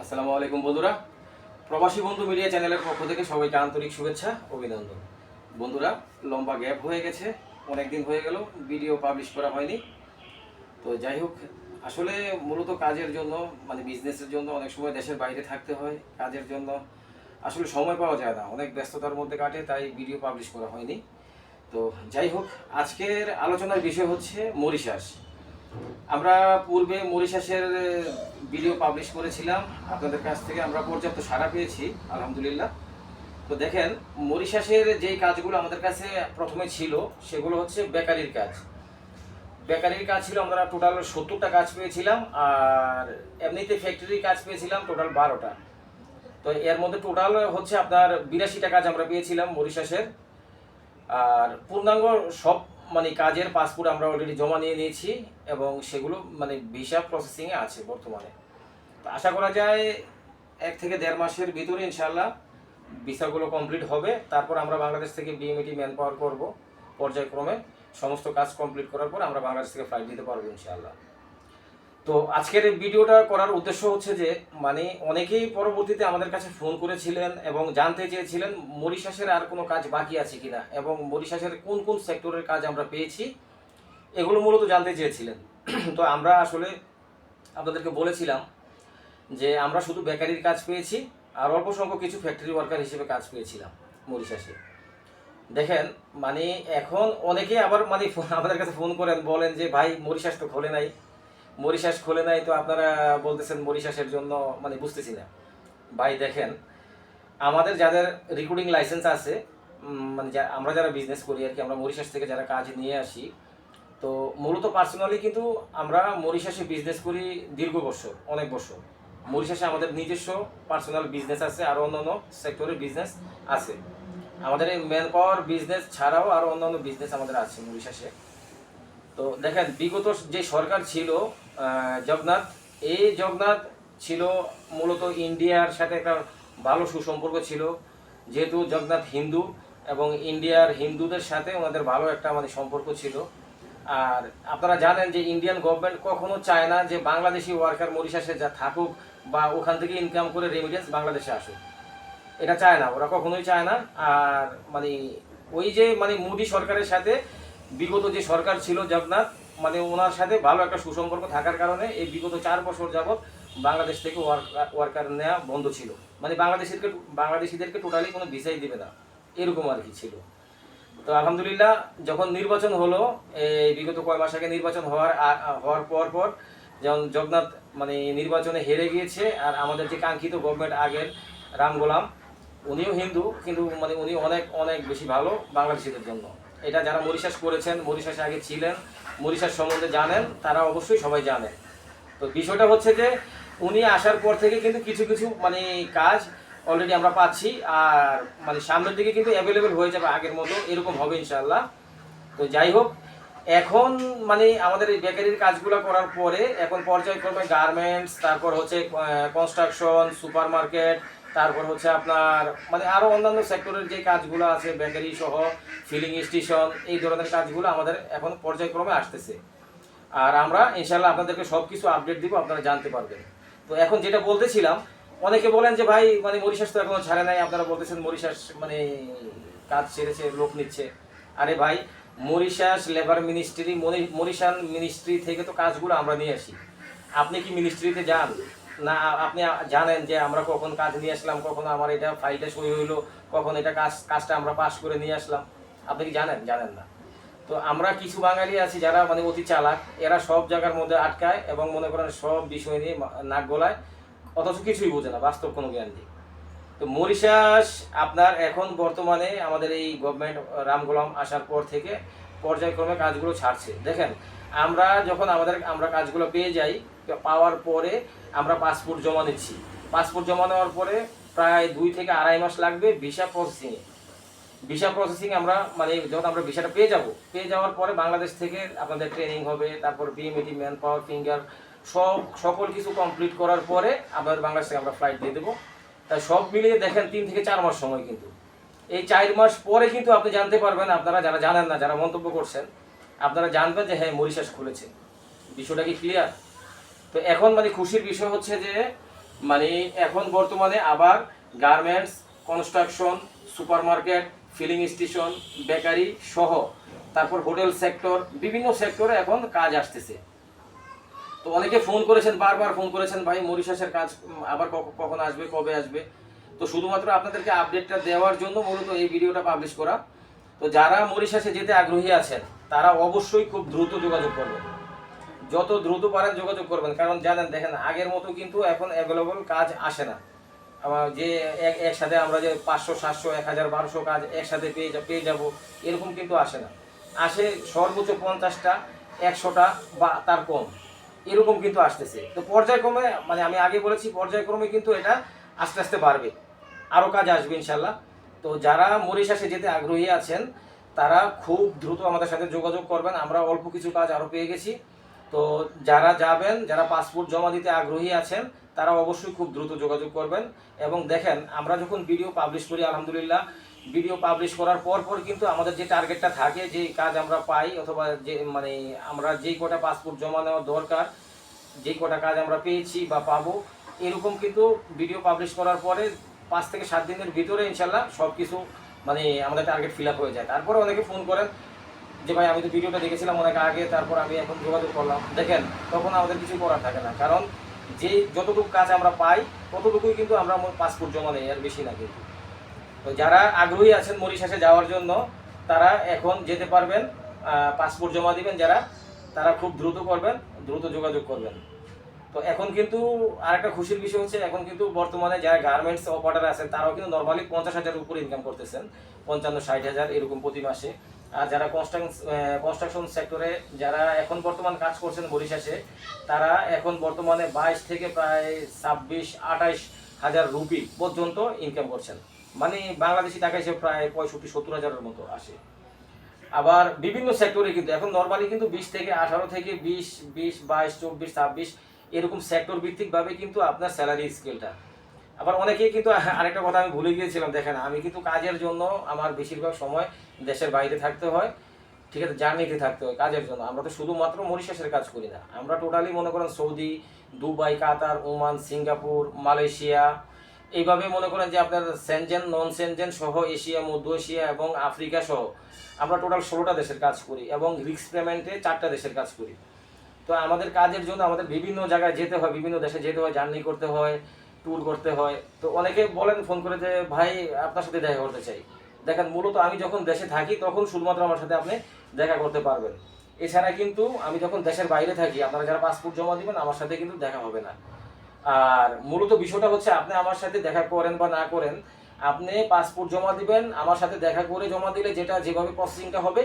আসসালামু আলাইকুম বন্ধুরা, প্রবাসী বন্ধু মিডিয়া চ্যানেলের পক্ষ থেকে সবাইকে আন্তরিক শুভেচ্ছা অভিনন্দন। বন্ধুরা, লম্বা গ্যাপ হয়ে গেছে, অনেক দিন হয়ে গেল ভিডিও পাবলিশ করা হয়নি। তো যাই হোক, আসলে মূলত কাজের জন্য বিজনেসের জন্য অনেক সময় দেশের বাইরে থাকতে হয়। কাজের জন্য আসলে সময় পাওয়া যায় না, অনেক ব্যস্ততার মধ্যে কাটে, তাই ভিডিও পাবলিশ করা হয়নি। তো যাই হোক, আজকের আলোচনার বিষয় হচ্ছে মরিশাস। আমরা পূর্বে মরিশাসের ভিডিও পাবলিশ করেছিলাম, আপনাদের কাছ থেকে আমরা পর্যাপ্ত সাড়া পেয়েছি আলহামদুলিল্লাহ। তো দেখেন, মরিশাসের যেই কাজগুলো আমাদের কাছে প্রথমে ছিল সেগুলো হচ্ছে বেকারির কাজ। বেকারির কাজ ছিল, আমরা টোটাল 70টা কাজ পেয়েছিলাম, আর এমনিতে ফ্যাক্টরির কাজ পেয়েছিলাম টোটাল 12টা। তো এর মধ্যে টোটাল হচ্ছে আপনার 82টা কাজ আমরা পেয়েছিলাম মরিশাসের। আর পূর্ণাঙ্গ সব কাজের পাসপোর্ট আমরা অলরেডি জমা নিয়ে নিয়েছি, এবং সেগুলো ভিসা প্রসেসিংয়ে আছে বর্তমানে। তো আশা করা যায় 1 থেকে 1.5 মাসের ভিতরে ইনশাল্লাহ ভিসাগুলো কমপ্লিট হবে। তারপর আমরা বাংলাদেশ থেকে বিএমইটি ম্যান পাওয়ার করবো পর্যায়ক্রমে। সমস্ত কাজ কমপ্লিট করার পর আমরা বাংলাদেশ থেকে ফ্লাইট দিতে পারবো ইনশাআল্লাহ। তো আজকের এই ভিডিওটা করার উদ্দেশ্য হচ্ছে যে অনেকেই পরবর্তীতে আমাদের কাছে ফোন করেছিলেন এবং জানতে চেয়েছিলেন মরিশাসের আর কোনো কাজ বাকি আছে কিনা, এবং মরিশাসের কোন কোন সেক্টরের কাজ আমরা পেয়েছি, এগুলো মূলত জানতে চেয়েছিলেন। তো আমরা আসলে আপনাদেরকে বলেছিলাম যে আমরা শুধু বেকারির কাজ পেয়েছি, আর অল্প সংখ্যক কিছু ফ্যাক্টরি ওয়ার্কার হিসেবে কাজ পেয়েছিলাম মরিশাসে। দেখেন, এখন অনেকেই আবার আমাদের কাছে ফোন করেন, বলেন যে ভাই মরিশাস তো খোলে নাই, মরিশাস খোলে নাই, তো আপনারা বলতেছেন মরিশাসের জন্য, বুঝতেছি না। ভাই দেখেন, আমাদের যাদের রিক্রুটিং লাইসেন্স আছে, আমরা যারা বিজনেস করি আর কি, আমরা মরিশাস থেকে যারা কাজ নিয়ে আসি, তো মূলত পার্সোনালি কিন্তু আমরা মরিশাসে বিজনেস করি দীর্ঘ বছর, অনেক বছর। মরিশাসে আমাদের নিজস্ব পার্সোনাল বিজনেস আছে, আর অন্যান্য সেক্টরের বিজনেস আছে। আমাদের এই ম্যান পাওয়ার বিজনেস ছাড়াও আরও অন্যান্য বিজনেস আমাদের আছে মরিশাসে। তো দেখেন, বিগত যে সরকার ছিল জগন্নাথ, এই জগন্নাথ ছিল মূলত ইন্ডিয়ার সাথে একটা ভালো সুসম্পর্ক ছিল, যেহেতু জগন্নাথ হিন্দু, এবং ইন্ডিয়ার হিন্দুদের সাথে ওনাদের ভালো একটা সম্পর্ক ছিল। আর আপনারা জানেন যে ইন্ডিয়ান গভর্নমেন্ট কখনো চায় না যে বাংলাদেশি ওয়ার্কার মরিশাসে যা থাকুক বা ওখান থেকে ইনকাম করে রেমিটেন্স বাংলাদেশে আসুক, এটা চায় না, ওরা কখনোই চায় না। আর ওই যে মোদী সরকারের সাথে বিগত যে সরকার ছিল জগন্নাথ, ওনার সাথে ভালো একটা সুসম্পর্ক থাকার কারণে এই বিগত 4 বছর যাবৎ বাংলাদেশ থেকে ওয়ার্কার নেওয়া বন্ধ ছিল। বাংলাদেশিদেরকে টোটালি কোনো ভিসাই দিবে না, এরকম আর কি ছিল। তো আলহামদুলিল্লাহ, যখন নির্বাচন হলো, এই বিগত কয় মাস আগে নির্বাচন হওয়ার পর যেমন জগন্নাথ নির্বাচনে হেরে গিয়েছে, আর আমাদের যে কাঙ্ক্ষিত গভর্নমেন্ট আগের রাম গোলাম, উনিও হিন্দু, কিন্তু উনি অনেক অনেক বেশি ভালো বাংলাদেশিদের জন্য। এটা যারা মরিশাস করেছেন, মরিশাসে আগে ছিলেন, মরিশাস সম্বন্ধে জানেন, তারা অবশ্যই সবাই জানেন। তো বিষয়টা হচ্ছে যে উনি আসার পর থেকে কিন্তু কিছু কিছু কাজ অলরেডি আমরা পাচ্ছি, আর সামনের দিকে কিন্তু অ্যাভেলেবেল হয়ে যাবে আগের মতো, এরকম হবে ইনশাআল্লাহ। তো যাই হোক, এখন আমাদের এই বেকারির কাজগুলো করার পরে এখন পর্যায়ক্রমে গার্মেন্টস, তারপর হচ্ছে কনস্ট্রাকশন, সুপার মার্কেট, তারপর হচ্ছে আপনার আরও অন্যান্য সেক্টরের যে কাজগুলো আছে, বেকারি সহ ফিলিং স্টেশন, এই ধরনের কাজগুলো আমাদের এখন পর্যায়ক্রমে আসতেছে। আর আমরা ইনশাআল্লাহ আপনাদেরকে সব কিছু আপডেট দিব, আপনারা জানতে পারবেন। তো এখন যেটা বলতেছিলাম, অনেকে বলেন যে ভাই মরিশাস তো এখনো ছাড়ে নাই, আপনারা বলতেছেন মরিশাস কাজ ছেড়েছে, লোক নিচ্ছে। আরে ভাই, মরিশাস লেবার মিনিস্ট্রি, মরিশান মিনিস্ট্রি থেকে তো কাজগুলো আমরা নিয়ে আসি। আপনি কি মিনিস্ট্রিতে যান না? আপনি জানেন যে আমরা কখন কাজ নিয়ে আসলাম, কখন আমার এটা ফাইলটা সই হইলো, কখন এটা কাজটা আমরা পাস করে নিয়ে আসলাম? আপনি কি জানেন? জানেন না। তো আমরা কিছু বাঙালি আছি যারা অতি চালাক, এরা সব জায়গার মধ্যে আটকায় এবং মনে করেন সব বিষয় নিয়ে নাক গলায়, অথচ কিছুই বোঝে না, বাস্তব কোনো জ্ঞান নেই। তো মরিশাস আপনার এখন বর্তমানে আমাদের এই গভর্নমেন্ট রাম গোলাম আসার পর থেকে পর্যায়ক্রমে কাজগুলো ছাড়ছে। দেখেন, আমরা কাজগুলো পেয়ে যাই, পাওয়ার পরে আমরা পাসপোর্ট জমা নিচ্ছি। পাসপোর্ট জমা নেওয়ার পরে প্রায় 2 থেকে 2.5 মাস লাগবে ভিসা প্রসেসিংয়ে। ভিসা প্রসেসিং আমরা যখন আমরা ভিসাটা পেয়ে যাওয়ার পরে বাংলাদেশ থেকে আপনাদের ট্রেনিং হবে, তারপর বিএমইটি ম্যান পাওয়ার ফিঙ্গার সকল কিছু কমপ্লিট করার পরে আপনাদের বাংলাদেশ থেকে আমরা ফ্লাইট দিয়ে দেবো। তাই সব মিলিয়ে দেখেন 3 থেকে 4 মাস সময়, কিন্তু এই 4 মাস পরে কিন্তু আপনি জানতে পারবেন, আপনারা যারা জানেন না, যারা মন্তব্য করছেন, আপনারা জানবেন যে হ্যাঁ মরিশাস খুলেছে। বিষয়টা কি ক্লিয়ার? তো এখন খুশির বিষয় হচ্ছে যে মানে এখন বর্তমানে আবার garments, construction, supermarket, filling station, bakery সহ তারপর হোটেল সেক্টর, বিভিন্ন সেক্টরে এখন কাজ আসতেছে। তো অনেকে ফোন করেছেন, বারবার ফোন করেছেন, ভাই মরিশাসের কাজ আবার কখন আসবে, কবে আসবে। তো শুধুমাত্র আপনাদেরকে আপডেটটা দেওয়ার জন্য মূলত এই ভিডিওটা পাবলিশ করা। তো যারা মরিশাসে যেতে আগ্রহী আছেন তারা অবশ্যই খুব দ্রুত যোগাযোগ করবেন, যত দ্রুত পারেন যোগাযোগ করবেন। কারণ জানেন, দেখেন আগের মতো কিন্তু এখন অ্যাভেলেবল কাজ আসে না। যে একসাথে আমরা যে 500, 700, 1000, 1200 কাজ একসাথে পেয়ে যাব এরকম কিন্তু আসে না। আসে সর্বোচ্চ 50টা, 100টা বা তার কম, এরকম কিন্তু আসতেছে। তো পর্যায়ক্রমে, মানে আমি আগে বলেছি পর্যায়ক্রমে কিন্তু এটা আস্তে আস্তে বাড়বে, আরও কাজ আসবে ইনশাল্লাহ। তো যারা মরিশাসে যেতে আগ্রহী আছেন তারা খুব দ্রুত আমাদের সাথে যোগাযোগ করবেন। আমরা অল্প কিছু কাজ আরও পেয়ে গেছি। তো যারা যাবেন, যারা পাসপোর্ট জমা দিতে আগ্রহী আছেন তারা অবশ্যই খুব দ্রুত যোগাযোগ করবেন। এবং দেখেন, আমরা যখন ভিডিও পাবলিশ করি, আলহামদুলিল্লাহ ভিডিও পাবলিশ করার পর কিন্তু আমাদের যে টার্গেটটা থাকে, যে কাজ আমরা পাই অথবা যে মানে আমরা যেই কটা পাসপোর্ট জমা নেওয়া দরকার, যেই কটা কাজ আমরা পেয়েছি বা পাবো, এরকম কিন্তু ভিডিও পাবলিশ করার পরে 5 থেকে 7 দিনের ভিতরে ইনশাল্লাহ সব কিছু মানে আমাদের টার্গেট ফিল আপ হয়ে যায়। তারপরে অনেকে ফোন করেন যে ভাই আমি তো ভিডিওটা দেখেছিলাম অনেক আগে, তারপর আমি এখন যোগাযোগ করলাম। দেখেন, তখন আমাদের কিছু করার থাকে না, কারণ যে যতটুকু কাজ আমরা পাই ততটুকুই কিন্তু আমরা পাসপোর্ট জমা নেই, আর বেশি না কিন্তু। তো যারা আগ্রহী আছেন মরিশাসে যাওয়ার জন্য তারা এখন যেতে পারবেন, পাসপোর্ট জমা দিবেন যারা, তারা খুব দ্রুত করবেন, দ্রুত যোগাযোগ করবেন। তো এখন কিন্তু আরেকটা খুশির বিষয় হচ্ছে, এখন কিন্তু বর্তমানে যারা গার্মেন্টস অপারেটর আছেন তারাও কিন্তু নর্মালি 50,000 উপরে ইনকাম করতেছেন, 55-60,000 এরকম প্রতি মাসে। আর যারা কনস্ট্রাকশন সেক্টরে যারা এখন বর্তমান কাজ করছেন মরিশাসে, তারা এখন বর্তমানে 22 থেকে প্রায় 26-28,000 রুপি পর্যন্ত ইনকাম করছেন, মানে বাংলাদেশি টাকা হিসেবে প্রায় 65-70,000-এর মতো আসে। আবার বিভিন্ন সেক্টরে কিন্তু এখন নর্মালি কিন্তু 20 থেকে 18 থেকে 20, 22, 24, 26 এরকম সেক্টর ভিত্তিকভাবে কিন্তু আপনার স্যালারি স্কেলটা। আবার অনেকেই কিন্তু আরেকটা কথা আমি ভুলে গিয়েছিলাম, দেখেন আমি কিন্তু কাজের জন্য আমার বেশিরভাগ সময় দেশের বাইরে থাকতে হয়, ঠিক আছে, জার্নিতে থাকতে হয় কাজের জন্য। আমরা তো শুধুমাত্র মরিশাসের কাজ করি না, আমরা টোটালি মনে করেন সৌদি, দুবাই, কাতার, ওমান, সিঙ্গাপুর, মালয়েশিয়া, এইভাবে মনে করেন যে আপনার সেনজেন, নন সেনজেন সহ এশিয়া, মধ্য এশিয়া এবং আফ্রিকা সহ আমরা টোটাল 16টা দেশের কাজ করি এবং রিস্ক পেমেন্টে 4টা দেশের কাজ করি। তো আমাদের কাজের জন্য আমাদের বিভিন্ন জায়গায় যেতে হয়, বিভিন্ন দেশে যেতে হয়, জার্নি করতে হয়, ট্যুর করতে হয়। তো অনেকে বলেন ফোন করে যে ভাই আপনার সাথে দেখা করতে চাই। দেখেন, মূলত আমি যখন দেশে থাকি তখন শুধুমাত্র আমার সাথে আপনি দেখা করতে পারবেন। এছাড়া কিন্তু আমি যখন দেশের বাইরে থাকি, আপনারা যারা পাসপোর্ট জমা দিবেন আমার সাথে কিন্তু দেখা হবে না। আর মূলত বিষয়টা হচ্ছে, আপনি আমার সাথে দেখা করেন বা না করেন, আপনি পাসপোর্ট জমা দিবেন, আমার সাথে দেখা করে জমা দিলে যেটা যেভাবে প্রসেসিংটা হবে,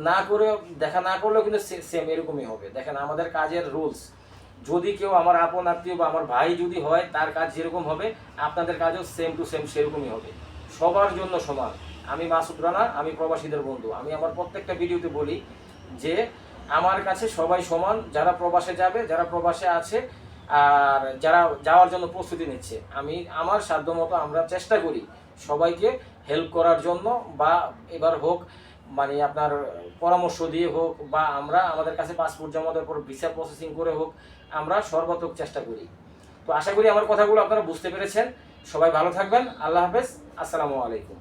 না করে দেখা না করলেও কিন্তু সেম এরকমই হবে। দেখেন, আমাদের কাজের রুলস, যদি কেউ আমার আপন আত্মীয় বা আমার ভাই যদি হয়, তার কাজ যেরকম হবে আপনাদের কাজও সেম টু সেম সেরকমই হবে, সবার জন্য সমান। আমি মাসুদ রানা, আমি প্রবাসীদের বন্ধু। আমি আমার প্রত্যেকটা ভিডিওতে বলি যে আমার কাছে সবাই সমান, যারা প্রবাসে যাবে, যারা প্রবাসে আছে, আর যারা যাওয়ার জন্য প্রস্তুতি নিচ্ছে। আমি আমার সাধ্যমতো আমরা চেষ্টা করি সবাইকে হেল্প করার জন্য, বা এবার হোক মানে আপনার পরামর্শ দিয়ে হোক, বা আমরা আমাদের কাছে পাসপোর্ট জমা দেওয়ার পর ভিসা প্রসেসিং করে হোক, আমরা সর্বাত্মক চেষ্টা করি। তো আশা করি আমার কথাগুলো আপনারা বুঝতে পেরেছেন। সবাই ভালো থাকবেন। আল্লাহ হাফেজ। আসসালামু আলাইকুম।